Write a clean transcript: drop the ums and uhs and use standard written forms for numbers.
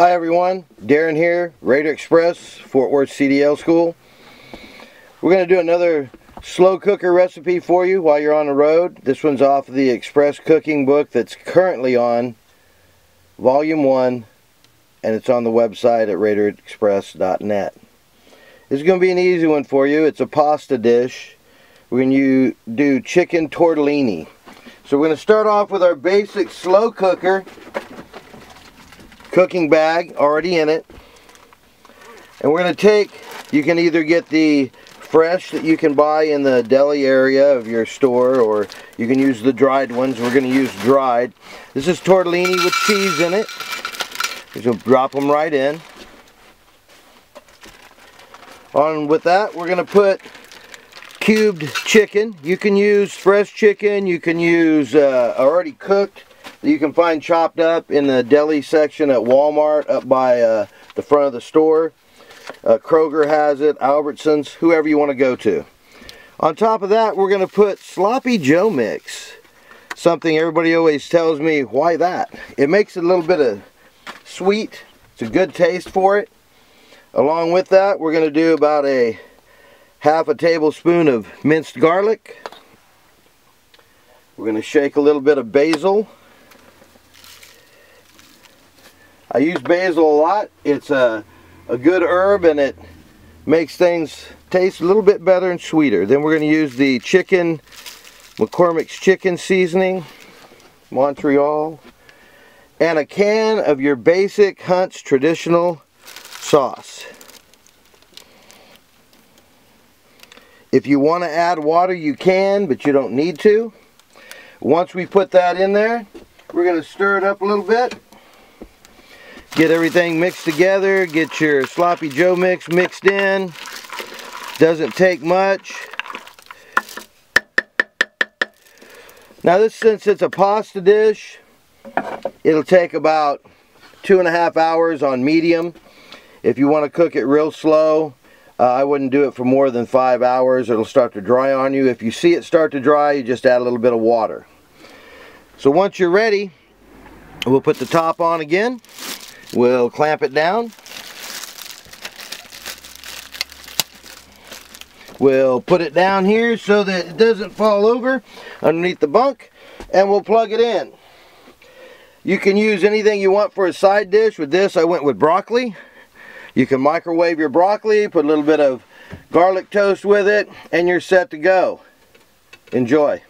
Hi everyone, Darren here, Raider Express, Fort Worth CDL School. We're going to do another slow cooker recipe for you while you're on the road. This one's off the Express Cooking book that's currently on Volume 1, and it's on the website at raiderexpress.net. This is going to be an easy one for you. It's a pasta dish. We're going to do chicken tortellini. So we're going to start off with our basic slow cooker. Cooking bag already in it, and we're going to take, you can either get the fresh that you can buy in the deli area of your store, or you can use the dried ones. We're going to use dried. This is tortellini with cheese in it. We'll drop them right in. On with that, we're going to put cubed chicken. You can use fresh chicken, you can use already cooked. You can find chopped up in the deli section at Walmart up by the front of the store. Kroger has it, Albertsons, whoever you want to go to. On top of that, we're going to put sloppy Joe mix. Something everybody always tells me, why that? It makes it a little bit of sweet. It's a good taste for it. Along with that, we're going to do about a half a tablespoon of minced garlic. We're going to shake a little bit of basil. I use basil a lot. It's a good herb, and it makes things taste a little bit better and sweeter. Then we're going to use the chicken, McCormick's chicken seasoning, Montreal, and a can of your basic Hunt's traditional sauce. If you want to add water, you can, but you don't need to. Once we put that in there, we're going to stir it up a little bit. Get everything mixed together, get your sloppy Joe mix mixed in. Doesn't take much. Now this, since it's a pasta dish, it'll take about 2.5 hours on medium. If you want to cook it real slow, I wouldn't do it for more than 5 hours. It'll start to dry on you. If you see it start to dry, you just add a little bit of water. So once you're ready, we'll put the top on again. We'll clamp it down. We'll put it down here so that it doesn't fall over underneath the bunk, and we'll plug it in. You can use anything you want for a side dish. With this, I went with broccoli. You can microwave your broccoli, put a little bit of garlic toast with it, and you're set to go. Enjoy.